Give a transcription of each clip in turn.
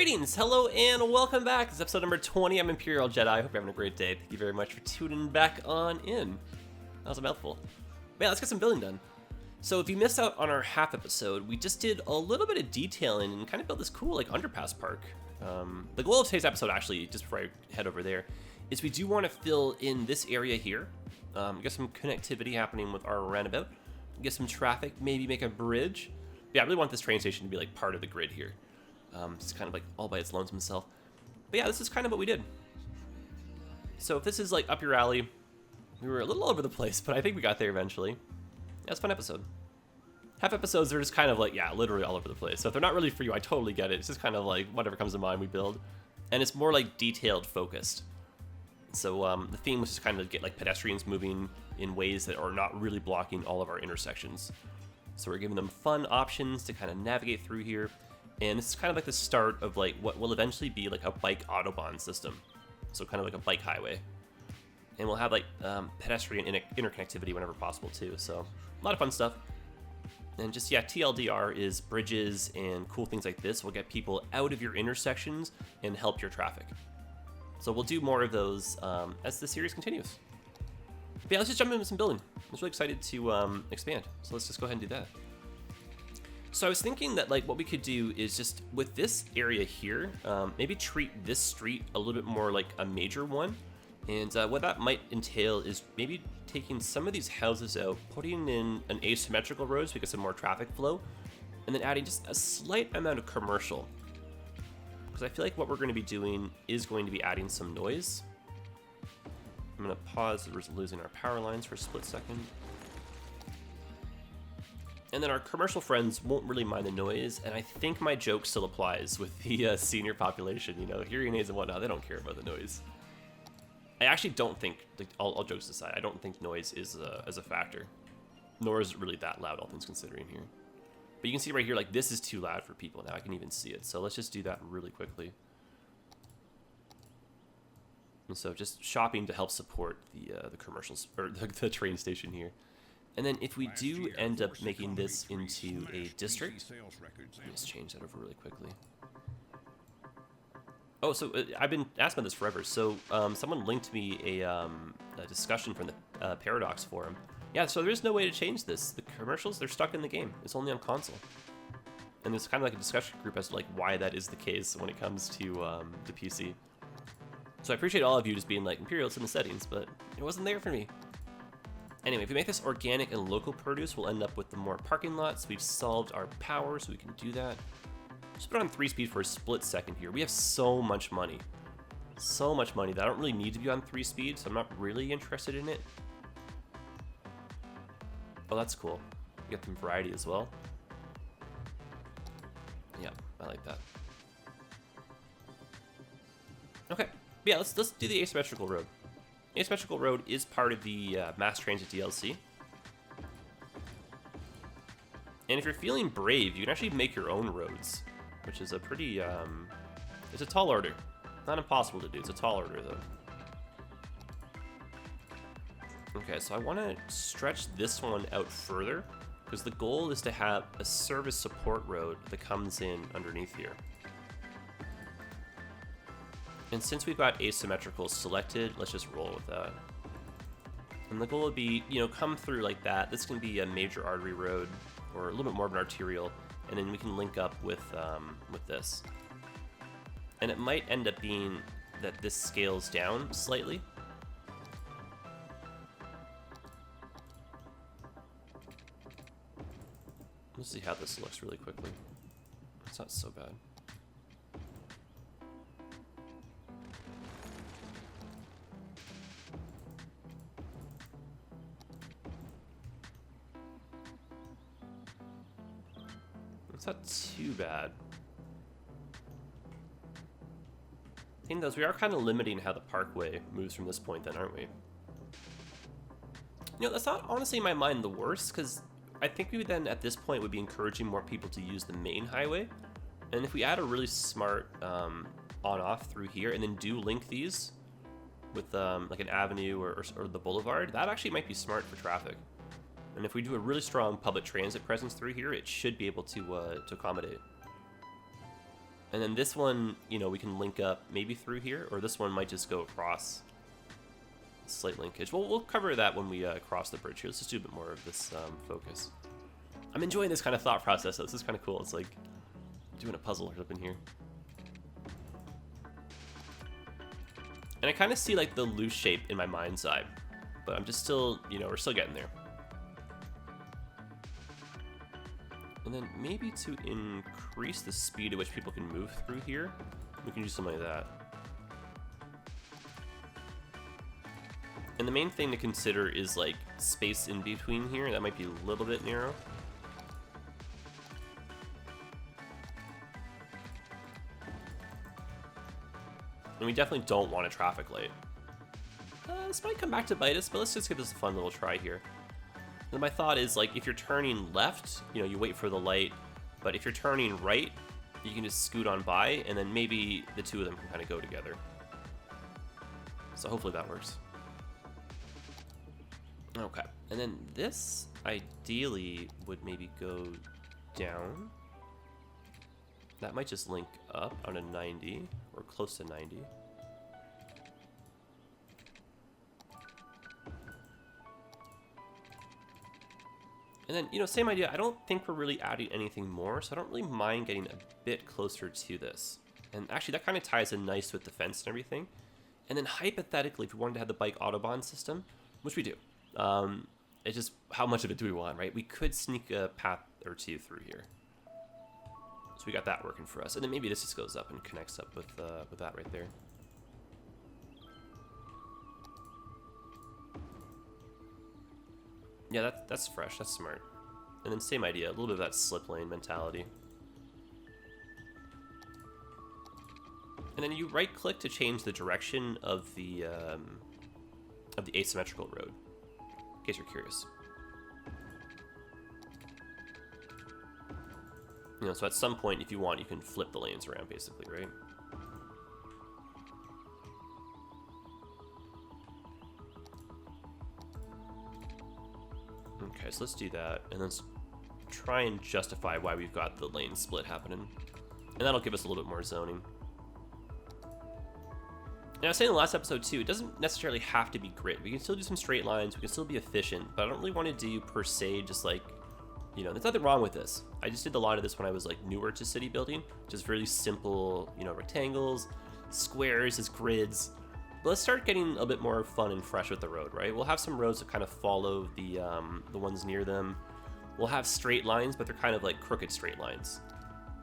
Greetings, hello, and welcome back. This is episode number 20. I'm ImperialJedi. I hope you're having a great day. Thank you very much for tuning back on in. That was a mouthful. But yeah, let's get some building done. So if you missed out on our half episode, we just did a little bit of detailing and kind of built this cool like underpass park. The goal of today's episode, actually, just before I head over there, is we do want to fill in this area here. Get some connectivity happening with our roundabout. Get some traffic, maybe make a bridge. Yeah, I really want this train station to be like part of the grid here. It's kind of like all by its lonesome self. But yeah, this is kind of what we did. So if this is like up your alley, we were a little all over the place, but I think we got there eventually. Yeah, it's a fun episode. Half episodes are just kind of like, yeah, literally all over the place. So if they're not really for you, I totally get it. It's just kind of like whatever comes to mind we build. And it's more like detailed focused. So the theme was just kind of get like pedestrians moving in ways that are not really blocking all of our intersections. So we're giving them fun options to kind of navigate through here. And this is kind of like the start of like what will eventually be like a bike autobahn system. So kind of like a bike highway. And we'll have like pedestrian interconnectivity whenever possible too. So a lot of fun stuff. And just, yeah, TLDR is bridges and cool things like this will get people out of your intersections and help your traffic. So we'll do more of those as the series continues. But yeah, let's just jump into some building. I'm just really excited to expand. So let's just go ahead and do that. So I was thinking that like what we could do is just with this area here, maybe treat this street a little bit more like a major one. And what that might entail is maybe taking some of these houses out, putting in an asymmetrical road so we get some more traffic flow, and then adding just a slight amount of commercial. Because I feel like what we're going to be doing is going to be adding some noise. I'm going to pause, we're losing our power lines for a split second. And then our commercial friends won't really mind the noise, and I think my joke still applies with the senior population. You know, hearing aids and whatnot, they don't care about the noise. I actually don't think, like, all jokes aside, I don't think noise is a factor. Nor is it really that loud, all things considering here. But you can see right here, like, this is too loud for people now. I can even see it. So let's just do that really quickly. And so just shopping to help support the commercials, or the train station here. And then if we do end up making this into a district, let me just change that over really quickly. Oh, so I've been asked about this forever. So someone linked me a discussion from the Paradox forum. Yeah, so there's no way to change this. The commercials, they're stuck in the game. It's only on console. And there's kind of like a discussion group as to like why that is the case when it comes to the PC. So I appreciate all of you just being like, Imperial, it's in the settings, but it wasn't there for me. Anyway, if we make this organic and local produce, we'll end up with the more parking lots. We've solved our power, so we can do that. Just put it on 3-speed for a split second here. We have so much money. So much money that I don't really need to be on 3-speed, so I'm not really interested in it. Oh, that's cool. You get some variety as well. Yeah, I like that. Okay, yeah, let's do the asymmetrical road. Asymmetrical road is part of the Mass Transit DLC. And if you're feeling brave, you can actually make your own roads, which is a pretty, it's a tall order. Not impossible to do, it's a tall order though. Okay, so I want to stretch this one out further, because the goal is to have a service support road that comes in underneath here. And since we've got asymmetrical selected, let's just roll with that. And the goal would be, you know, come through like that. This can be a major artery road, or a little bit more of an arterial, and then we can link up with this. And it might end up being that this scales down slightly. Let's see how this looks really quickly. It's not so bad. It's not too bad. The thing though is we are kind of limiting how the parkway moves from this point then, aren't we? You know, that's not honestly in my mind the worst, because I think we would then at this point would be encouraging more people to use the main highway. And if we add a really smart on-off through here and then do link these with like an avenue or the boulevard, that actually might be smart for traffic. And if we do a really strong public transit presence through here, it should be able to accommodate. And then this one, you know, we can link up maybe through here, or this one might just go across. Slight linkage. Well, we'll cover that when we cross the bridge here. Let's just do a bit more of this focus. I'm enjoying this kind of thought process, though. This is kind of cool. It's like doing a puzzle up in here. And I kind of see like the loose shape in my mind's eye, but I'm just still, you know, we're still getting there. And then maybe to increase the speed at which people can move through here, we can do something like that. And the main thing to consider is like space in between here. That might be a little bit narrow. And we definitely don't want a traffic light. This might come back to bite us, but let's just give this a fun little try here. And my thought is, like, if you're turning left, you know, you wait for the light, but if you're turning right, you can just scoot on by, and then maybe the two of them can kind of go together. So hopefully that works. Okay, and then this ideally would maybe go down. That might just link up on a 90, or close to 90. And then, you know, same idea. I don't think we're really adding anything more, so I don't really mind getting a bit closer to this. And actually, that kind of ties in nice with the fence and everything. And then hypothetically, if we wanted to have the bike Autobahn system, which we do, it's just how much of it do we want, right? We could sneak a path or two through here. So we got that working for us. And then maybe this just goes up and connects up with that right there. Yeah, that's fresh. That's smart. And then same idea, a little bit of that slip lane mentality. And then you right-click to change the direction of the asymmetrical road, in case you're curious. You know, so at some point, if you want, you can flip the lanes around, basically, right? Okay, so let's do that, and let's try and justify why we've got the lane split happening. And that'll give us a little bit more zoning. And I was saying in the last episode too, it doesn't necessarily have to be grid. We can still do some straight lines, we can still be efficient, but I don't really want to do per se just like, you know, there's nothing wrong with this. I just did a lot of this when I was like newer to city building, just really simple, you know, rectangles, squares as grids. But let's start getting a bit more fun and fresh with the road, right? We'll have some roads that kind of follow the ones near them. We'll have straight lines, but they're kind of like crooked straight lines.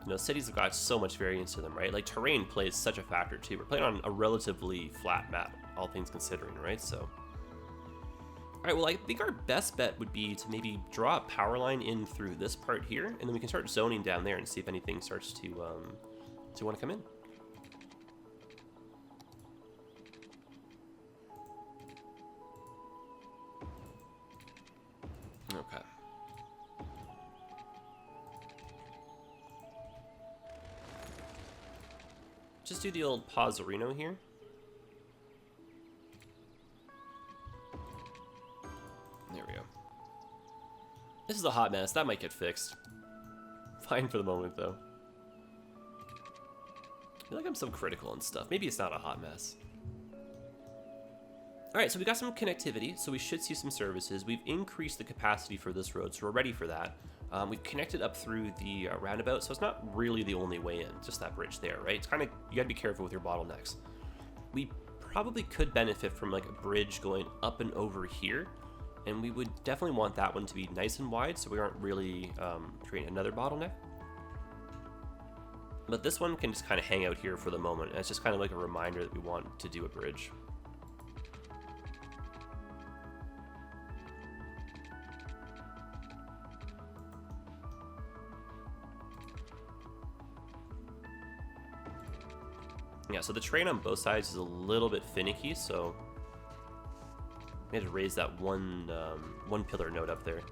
You know, cities have got so much variance to them, right? Like terrain plays such a factor too. We're playing on a relatively flat map, all things considering, right? So, all right, well, I think our best bet would be to maybe draw a power line in through this part here, and then we can start zoning down there and see if anything starts to want to come in. Okay. Just do the old Pazzarino here. There we go. This is a hot mess. That might get fixed. Fine for the moment, though. I feel like I'm so critical and stuff. Maybe it's not a hot mess. Alright, so we got some connectivity, so we should see some services. We've increased the capacity for this road, so we're ready for that. We've connected up through the roundabout, so it's not really the only way in, just that bridge there, right? It's kind of, you gotta be careful with your bottlenecks. We probably could benefit from like a bridge going up and over here, and we would definitely want that one to be nice and wide, so we aren't really creating another bottleneck. But this one can just kind of hang out here for the moment, and it's just kind of like a reminder that we want to do a bridge. Yeah, so the train on both sides is a little bit finicky, so we had to raise that one pillar node up there.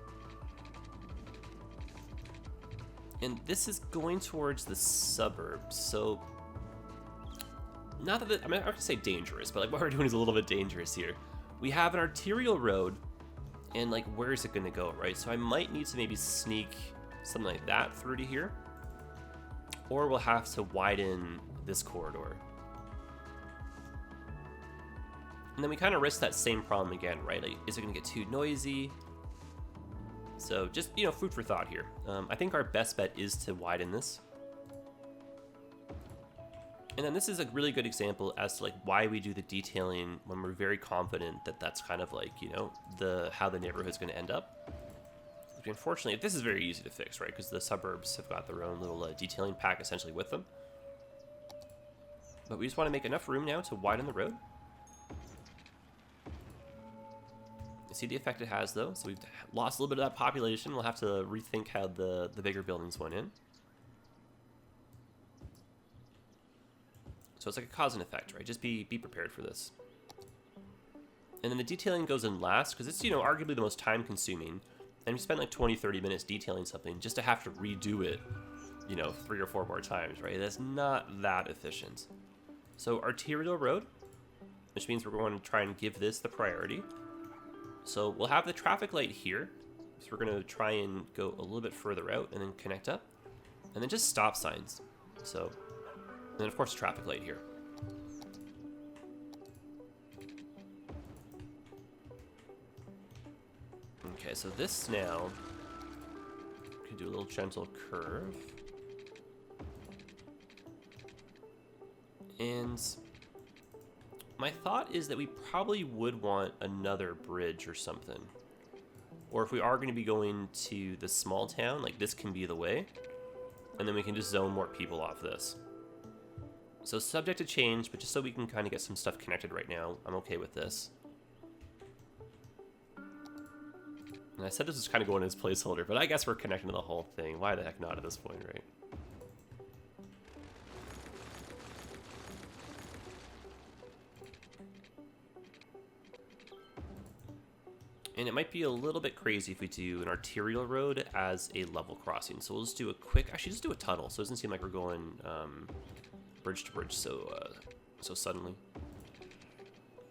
And this is going towards the suburbs, so not that I'm not gonna say dangerous, but like what we're doing is a little bit dangerous here. We have an arterial road, and like where is it gonna go, right? So I might need to maybe sneak something like that through to here. or we'll have to widen this corridor. And then we kind of risk that same problem again, right? Like, is it going to get too noisy? So just, you know, food for thought here. I think our best bet is to widen this. And then this is a really good example as to like why we do the detailing when we're very confident that that's kind of like, you know, how the neighborhood's going to end up. Unfortunately, this is very easy to fix, right? Because the suburbs have got their own little detailing pack essentially with them. But we just want to make enough room now to widen the road. You see the effect it has, though. So we've lost a little bit of that population. We'll have to rethink how the bigger buildings went in. So it's like a cause and effect, right? Just be prepared for this. And then the detailing goes in last because it's, you know, arguably the most time consuming. And we spend like 20-30 minutes detailing something just to have to redo it, you know, 3 or 4 more times, right? That's not that efficient. So arterial road, which means we're going to try and give this the priority. So we'll have the traffic light here. So we're going to try and go a little bit further out and then connect up. And then just stop signs. So, and then of course traffic light here. Okay, so this now can do a little gentle curve. And my thought is that we probably would want another bridge or something. Or if we are going to be going to the small town, like this can be the way. And then we can just zone more people off this. So subject to change, but just so we can kind of get some stuff connected right now, I'm okay with this. And I said this was kind of going as placeholder, but I guess we're connecting to the whole thing. Why the heck not at this point, right? And it might be a little bit crazy if we do an arterial road as a level crossing. So we'll just do a quick, actually just do a tunnel. So it doesn't seem like we're going bridge to bridge so suddenly.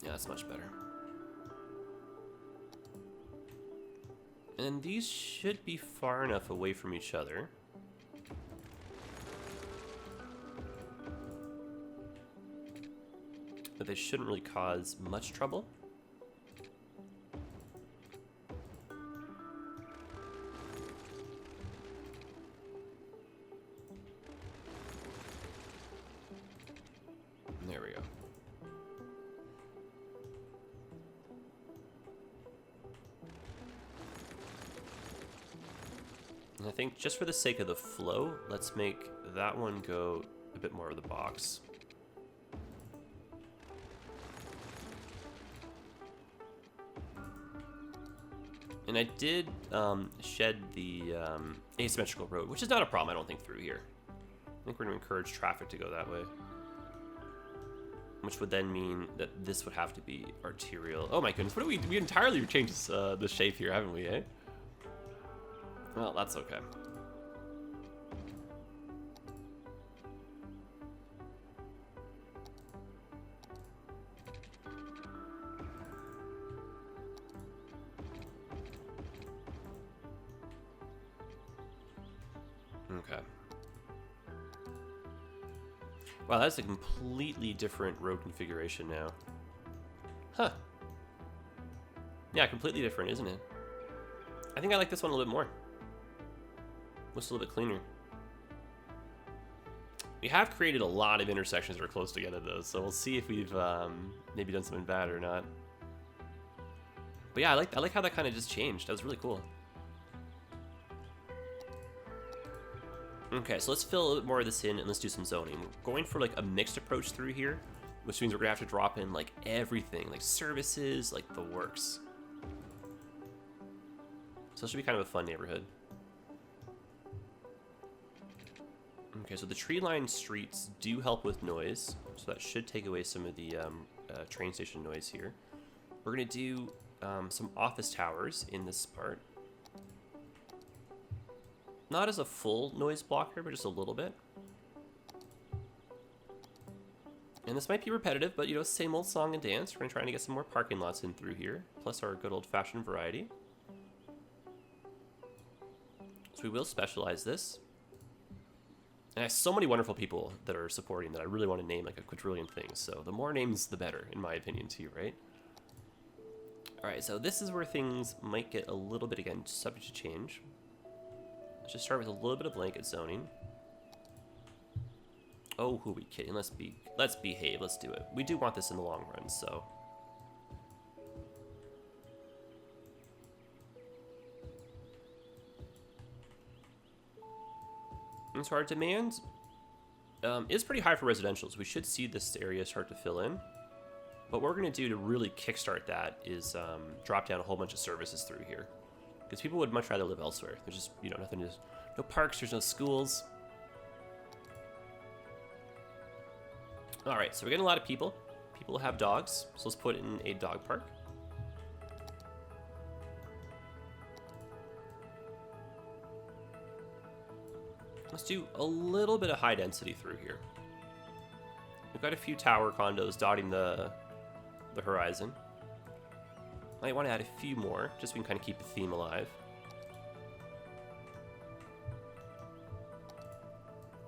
Yeah, that's much better. And these should be far enough away from each other. But they shouldn't really cause much trouble. There we go. And I think just for the sake of the flow, let's make that one go a bit more of the box. And I did shed the asymmetrical road, which is not a problem, I don't think, through here. I think we're going to encourage traffic to go that way. Which would then mean that this would have to be arterial. Oh my goodness, what do we entirely changed this, the shape here, haven't we, eh? Well, that's okay. Okay. Wow, that's a completely different road configuration now. Huh. Yeah, completely different, isn't it? I think I like this one a little bit more. Looks a little bit cleaner. We have created a lot of intersections that are close together, though, so we'll see if we've maybe done something bad or not. But yeah, I like how that kind of just changed. That was really cool. Okay, so let's fill a little bit more of this in and let's do some zoning. We're going for like a mixed approach through here, which means we're gonna have to drop in like everything, like services, like the works. So it should be kind of a fun neighborhood. Okay, so the tree-lined streets do help with noise, so that should take away some of the train station noise here. We're gonna do some office towers in this part. Not as a full noise blocker, but just a little bit. And this might be repetitive, but you know, same old song and dance. We're gonna try to get some more parking lots in through here, plus our good old-fashioned variety. So we will specialize this. And I have so many wonderful people that are supporting that I really want to name like a quadrillion things. So the more names, the better, in my opinion, too, right? All right, so this is where things might get a little bit, again, subject to change. Let's just start with a little bit of blanket zoning. Oh, who are we kidding? Let's behave. Let's do it. We do want this in the long run, so. And so our demand is pretty high for residentials. We should see this area start to fill in. But what we're going to do to really kickstart that is drop down a whole bunch of services through here. Because people would much rather live elsewhere. There's just, you know, nothing to... No parks, there's no schools. Alright, so we're getting a lot of people. People have dogs, so let's put in a dog park. Let's do a little bit of high density through here. We've got a few tower condos dotting the horizon. Might want to add a few more, just so we can kind of keep the theme alive.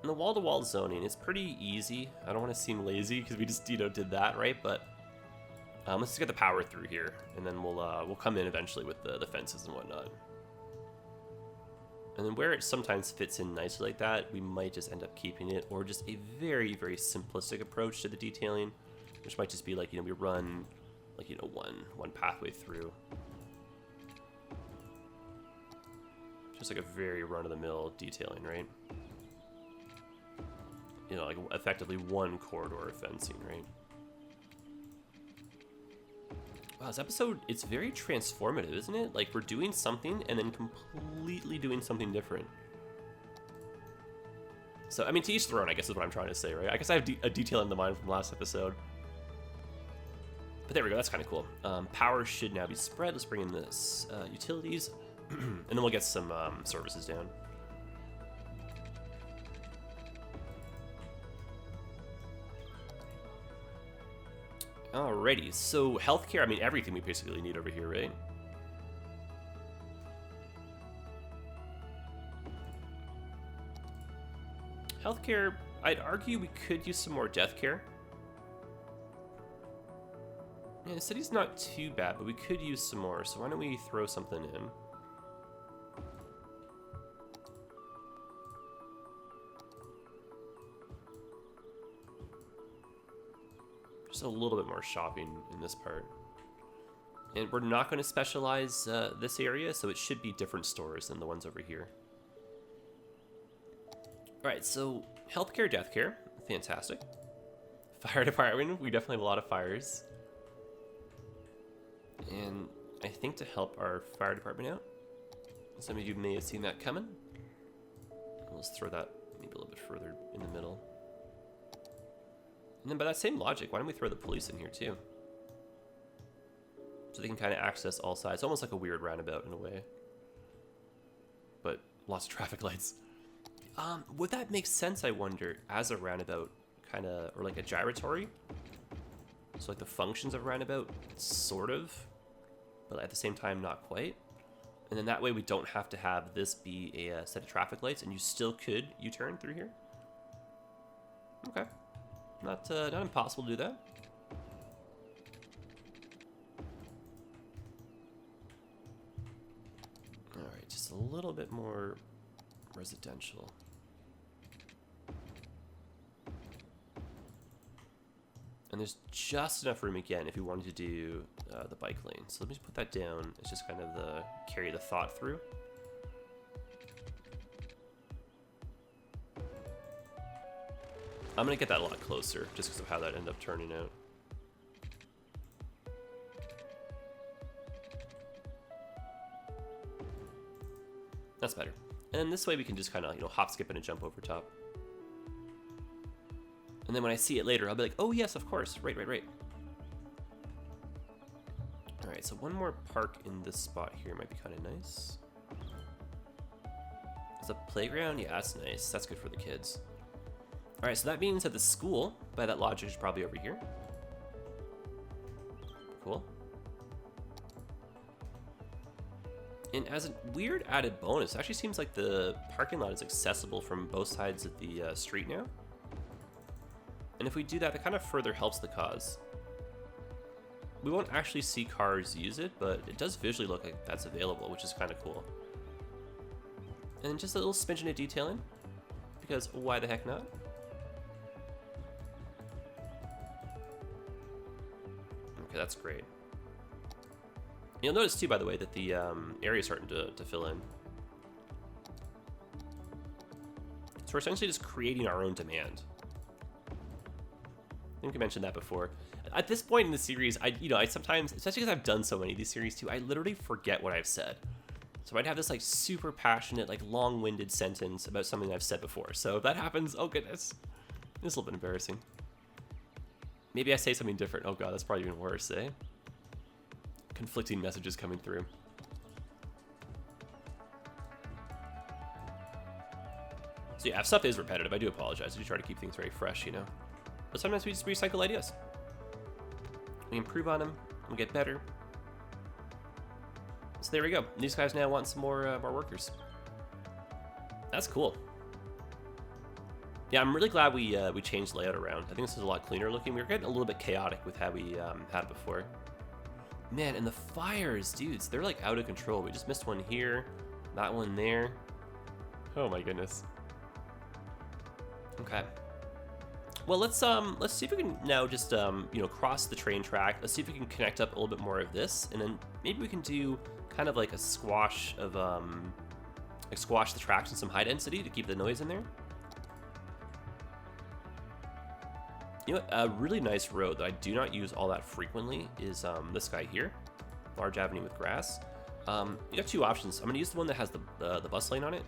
And the wall-to-wall zoning is pretty easy. I don't want to seem lazy because we just, you know, did that, right? But let's just get the power through here, and then we'll come in eventually with the fences and whatnot. And then where it sometimes fits in nicely like that, we might just end up keeping it, or just a very, very simplistic approach to the detailing, which might just be like, you know, we run like, you know, one pathway through. Just like a very run-of-the-mill detailing, right? You know, like effectively one corridor of fencing, right? Wow, this episode, it's very transformative, isn't it? Like, we're doing something and then completely doing something different. So, I mean, to each their own, I guess is what I'm trying to say, right? I guess I have a detail in the mind from last episode. But there we go, that's kind of cool. Power should now be spread. Let's bring in this utilities, and then we'll get some services down. Alrighty, so healthcare, I mean, everything we basically need over here, right? Healthcare, I'd argue we could use some more death care. Yeah, the city's not too bad, but we could use some more, so why don't we throw something in? Just a little bit more shopping in this part. And we're not going to specialize this area, so it should be different stores than the ones over here. Alright, so healthcare, death care, fantastic. Fire department, we definitely have a lot of fires. And I think to help our fire department out, some of you may have seen that coming. Let's throw that maybe a little bit further in the middle. And then by that same logic, why don't we throw the police in here too? So they can kind of access all sides. Almost like a weird roundabout in a way. But lots of traffic lights. Would that make sense, I wonder, as a roundabout, kind of, or like a gyratory? So like the functions of a roundabout, sort of, but at the same time, not quite. And then that way we don't have to have this be a set of traffic lights, and you still could U-turn through here. Okay. Not impossible to do that. Alright, just a little bit more residential. And there's just enough room again if we wanted to do the bike lane. So let me just put that down. It's just kind of carry the thought through. I'm going to get that a lot closer just because of how that ended up turning out. That's better. And this way we can just kind of, you know, hop, skip, and a jump over top. And then when I see it later, I'll be like, oh yes, of course. Right. Alright, so one more park in this spot here might be kind of nice. It's a playground? Yeah, that's nice. That's good for the kids. Alright, so that means that the school, by that logic, is probably over here. Cool. And as a weird added bonus, it actually seems like the parking lot is accessible from both sides of the street now. And if we do that, that kind of further helps the cause. We won't actually see cars use it, but it does visually look like that's available, which is kind of cool. And just a little smidgen of detailing, because why the heck not? Okay, that's great. You'll notice too, by the way, that the area is starting to fill in. So we're essentially just creating our own demand. I think I mentioned that before. At this point in the series, I sometimes, especially because I've done so many of these series too, I literally forget what I've said. So I'd have this like super passionate, like long-winded sentence about something I've said before. So if that happens, oh goodness, it's a little bit embarrassing. Maybe I say something different. Oh god, that's probably even worse, eh? Conflicting messages coming through. So yeah, if stuff is repetitive, I do apologize. I do try to keep things very fresh, you know. But sometimes we just recycle ideas. We improve on them, we get better. So there we go. These guys now want some more workers. That's cool. Yeah, I'm really glad we changed the layout around. I think this is a lot cleaner looking. We were getting a little bit chaotic with how we had it before. Man, and the fires, dudes, they're like out of control. We just missed one here, that one there. Oh my goodness. Okay. Well, let's see if we can now just you know, cross the train track. Let's see if we can connect up a little bit more of this, and then maybe we can do kind of like a squash of like squash the tracks and some high density to keep the noise in there. You know what, a really nice road that I do not use all that frequently is this guy here, large avenue with grass. You got two options. I'm gonna use the one that has the bus lane on it.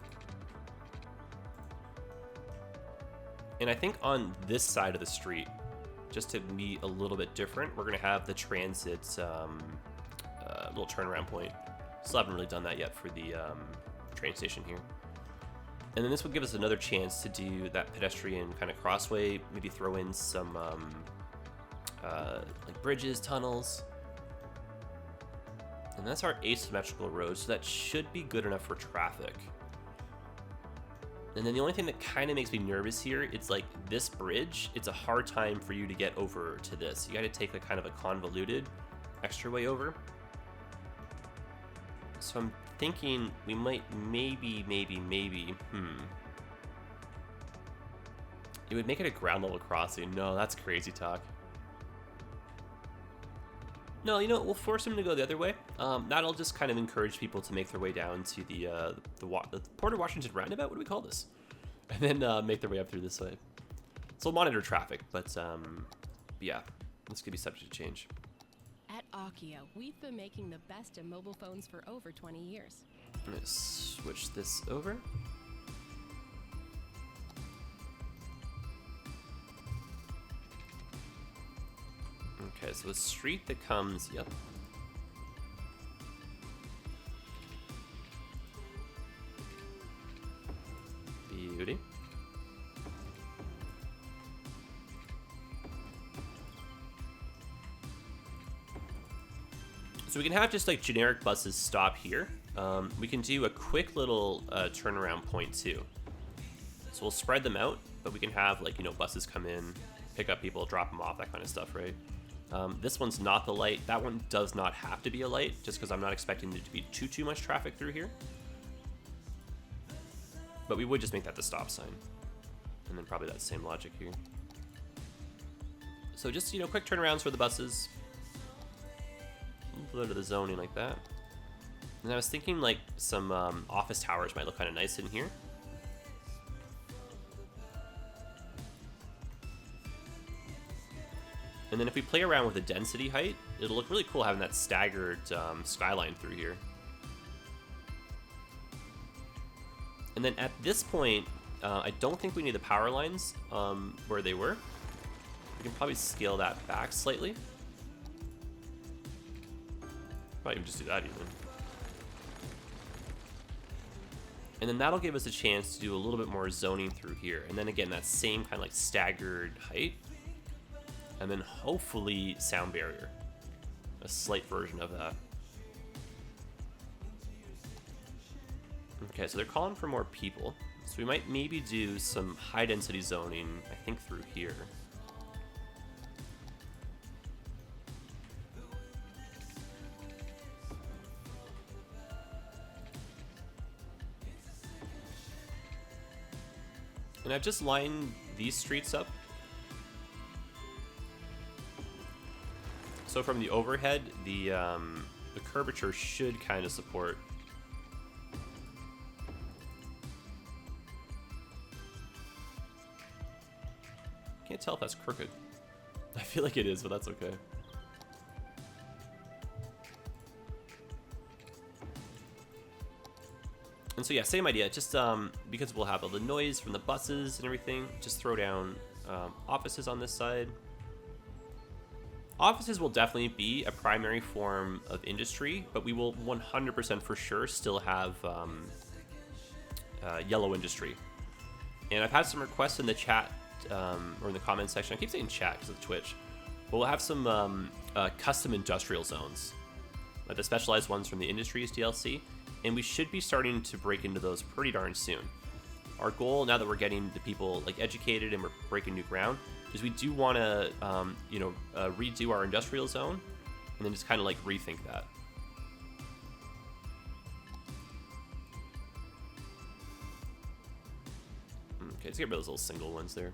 And I think on this side of the street, just to be a little bit different, we're gonna have the transit little turnaround point. Still haven't really done that yet for the train station here. And then this would give us another chance to do that pedestrian kind of crossway, maybe throw in some like bridges, tunnels. And that's our asymmetrical road, so that should be good enough for traffic. And then the only thing that kind of makes me nervous here, it's like this bridge, it's a hard time for you to get over to this. You got to take a kind of a convoluted extra way over. So I'm thinking we might maybe, it would make it a ground level crossing. No, that's crazy talk. No, you know what, we'll force them to go the other way. That'll just kind of encourage people to make their way down to the Port of Washington roundabout. What do we call this? And then make their way up through this way. So we'll monitor traffic, but yeah, this could be subject to change. At Akio, we've been making the best in mobile phones for over 20 years. I'm gonna switch this over. Okay, so a street that comes, yep. Beauty. So we can have just like generic buses stop here. We can do a quick little turnaround point too. So we'll spread them out, but we can have like, you know, buses come in, pick up people, drop them off, that kind of stuff, right? This one's not the light. That one does not have to be a light, just because I'm not expecting there to be too much traffic through here. But we would just make that the stop sign. And then probably that same logic here. So just, you know, quick turnarounds for the buses. Go to the zoning like that. And I was thinking like some office towers might look kind of nice in here. And then if we play around with the density height, it'll look really cool having that staggered skyline through here. And then at this point, I don't think we need the power lines where they were. We can probably scale that back slightly. Might even just do that even. And then that'll give us a chance to do a little bit more zoning through here. And then again, that same kind of like staggered height. And then hopefully sound barrier. A slight version of that. Okay, so they're calling for more people. So we might maybe do some high density zoning, I think, through here. And I've just lined these streets up. So from the overhead, the curvature should kind of support. Can't tell if that's crooked. I feel like it is, but that's okay. And so yeah, same idea. Just because we'll have all the noise from the buses and everything, just throw down offices on this side. Offices will definitely be a primary form of industry, but we will 100% for sure still have yellow industry. And I've had some requests in the chat or in the comments section. I keep saying chat because of Twitch. But we'll have some custom industrial zones, like the specialized ones from the Industries DLC, and we should be starting to break into those pretty darn soon. Our goal, now that we're getting the people like educated and we're breaking new ground, is we do want to, redo our industrial zone, and then just kind of like rethink that. Okay, let's get rid of those little single ones there.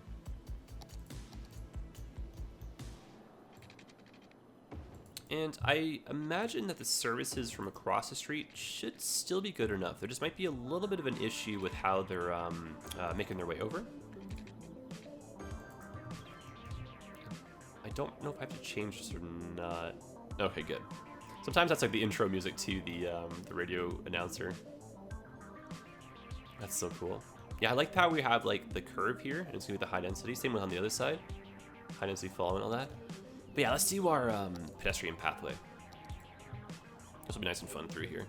And I imagine that the services from across the street should still be good enough. There just might be a little bit of an issue with how they're making their way over. I don't know if I have to change this or not. Okay, good. Sometimes that's like the intro music to the radio announcer. That's so cool. Yeah, I like how we have like the curve here, and it's gonna be the high density. Same with on the other side, high density fall and all that. But yeah, let's do our pedestrian pathway. This will be nice and fun through here.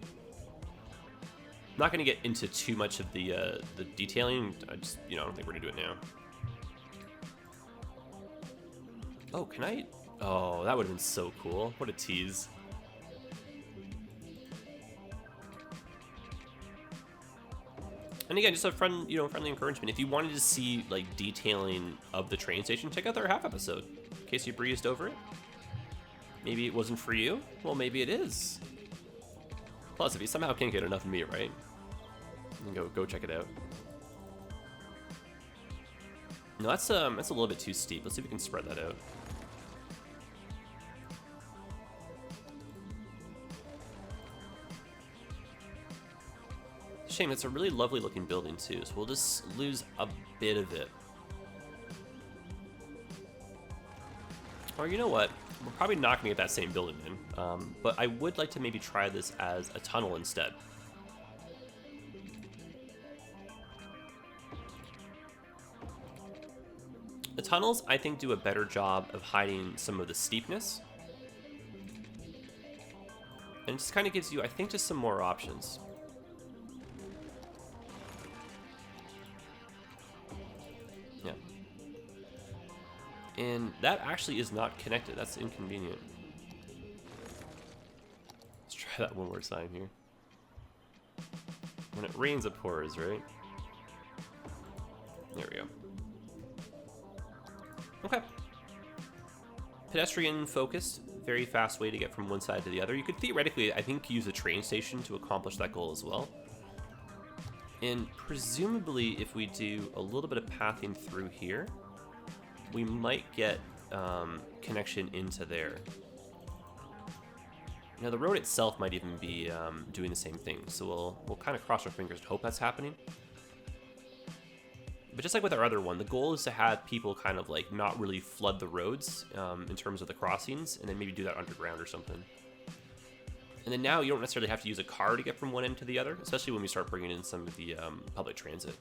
I'm not gonna get into too much of the detailing. I just, I don't think we're gonna do it now. Oh, can I? Oh, that would have been so cool. What a tease. And again, just a friendly encouragement. If you wanted to see like detailing of the train station, check out our half episode. In case you breezed over it. Maybe it wasn't for you. Well, maybe it is. Plus, if you somehow can't get enough of me, right? You can go check it out. No, that's a little bit too steep. Let's see if we can spread that out. Shame, it's a really lovely looking building too, so we'll just lose a bit of it. Or you know what? We're probably not gonna get that same building in, but I would like to maybe try this as a tunnel instead. The tunnels, I think, do a better job of hiding some of the steepness. And it just kind of gives you, I think, just some more options. Yeah. And that actually is not connected. That's inconvenient. Let's try that one more time here. When it rains, it pours, right? There we go. Okay. Pedestrian focused, very fast way to get from one side to the other. You could theoretically, I think, use a train station to accomplish that goal as well. And presumably, if we do a little bit of pathing through here, we might get connection into there. Now, the road itself might even be doing the same thing, so we'll kind of cross our fingers and hope that's happening. But just like with our other one, the goal is to have people kind of like not really flood the roads in terms of the crossings, and then maybe do that underground or something. And then now you don't necessarily have to use a car to get from one end to the other, especially when we start bringing in some of the public transit.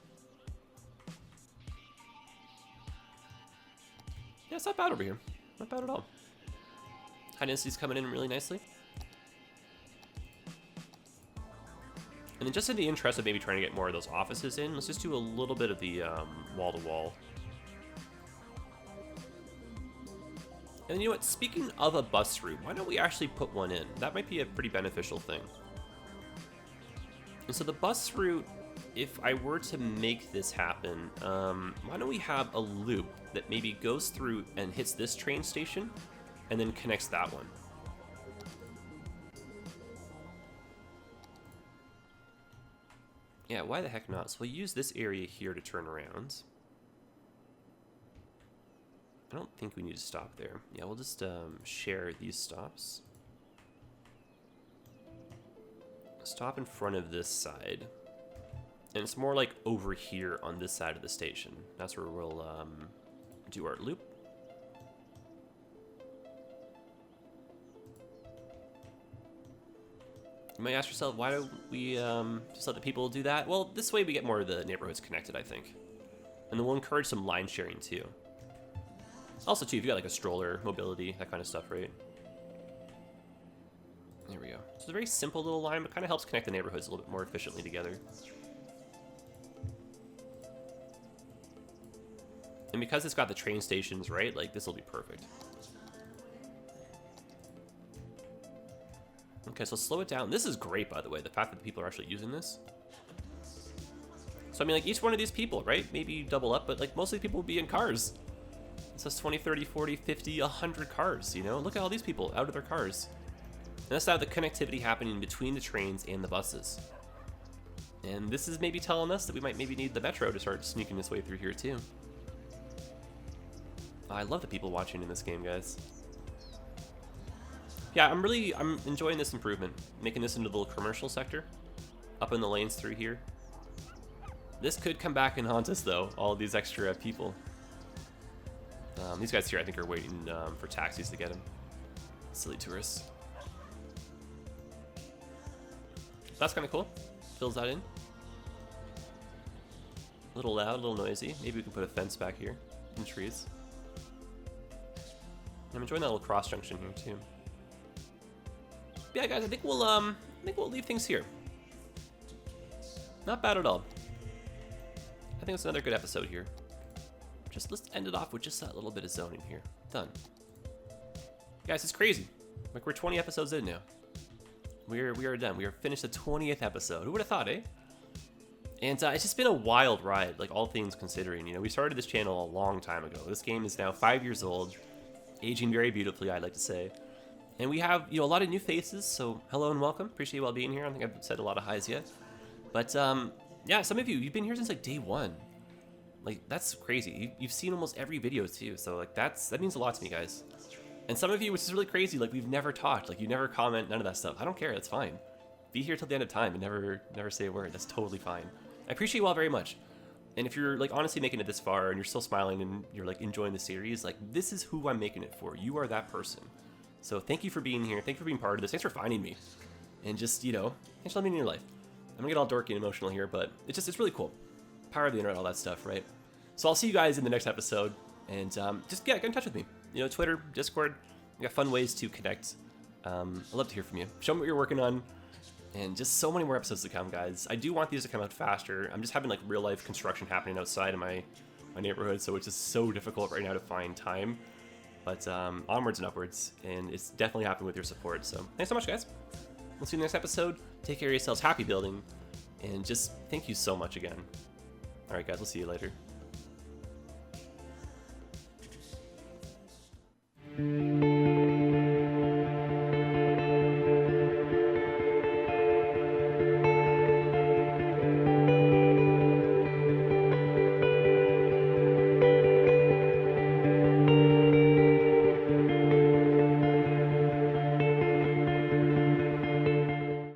Yeah, it's not bad over here. Not bad at all. High density's coming in really nicely. And then just in the interest of maybe trying to get more of those offices in, let's just do a little bit of the wall-to-wall. And then, you know what, speaking of a bus route, why don't we actually put one in? That might be a pretty beneficial thing. And so the bus route, if I were to make this happen, why don't we have a loop that maybe goes through and hits this train station and then connects that one. Yeah, why the heck not? So we'll use this area here to turn around. I don't think we need to stop there. Yeah, we'll just share these stops. Stop in front of this side. And it's more like over here on this side of the station. That's where we'll do our loop. You might ask yourself, why don't we just let the people do that? Well, this way we get more of the neighborhoods connected, I think. And then we'll encourage some line sharing too. Also too, if you got like a stroller, mobility, that kind of stuff, right? There we go. So it's a very simple little line, but kind of helps connect the neighborhoods a little bit more efficiently together. And because it's got the train stations, right, like this will be perfect. Okay, so slow it down. This is great, by the way, the fact that the people are actually using this. So I mean, like each one of these people, right, maybe double up, but like most of the people will be in cars. It says 20, 30, 40, 50, 100 cars, you know? Look at all these people out of their cars. And that's how the connectivity happening between the trains and the buses. And this is maybe telling us that we might maybe need the metro to start sneaking its way through here too. I love the people watching in this game, guys. Yeah, I'm enjoying this improvement, making this into the little commercial sector, up in the lanes through here. This could come back and haunt us though, all of these extra people. These guys here I think are waiting for taxis to get them. Silly tourists. That's kind of cool. Fills that in. A little loud, a little noisy. Maybe we can put a fence back here in trees. I'm enjoying that little cross junction here too. But yeah, guys, I think we'll leave things here. Not bad at all. I think it's another good episode here. Just let's end it off with just that little bit of zoning here. Done. Guys, it's crazy. Like we're 20 episodes in now. We are done. We are finished the 20th episode. Who would have thought, eh? And it's just been a wild ride, like all things considering. You know, we started this channel a long time ago. This game is now 5 years old, aging very beautifully, I'd like to say. And we have, you know, a lot of new faces. So hello and welcome. Appreciate you all being here. I don't think I've said a lot of highs yet. But yeah, some of you've been here since like day one. Like that's crazy. You've seen almost every video too. So like that means a lot to me, guys. And some of you, which is really crazy, like we've never talked, like you never comment, none of that stuff. I don't care, that's fine. Be here till the end of time and never say a word. That's totally fine. I appreciate you all very much. And if you're like honestly making it this far and you're still smiling and you're like enjoying the series, like this is who I'm making it for. You are that person. So thank you for being here. Thank you for being part of this. Thanks for finding me. And just, you know, thanks for letting me in your life. I'm gonna get all dorky and emotional here, but it's really cool. Power of the internet, all that stuff, right? So I'll see you guys in the next episode. And just get in touch with me. You know, Twitter, Discord, we got fun ways to connect. I'd love to hear from you. Show me what you're working on. And just so many more episodes to come, guys. I do want these to come out faster. I'm just having like real life construction happening outside of my neighborhood, so it's just so difficult right now to find time. But onwards and upwards, and it's definitely happening with your support. So thanks so much, guys. We'll see you in the next episode. Take care of yourselves. Happy building. And just thank you so much again. All right, guys. We'll see you later.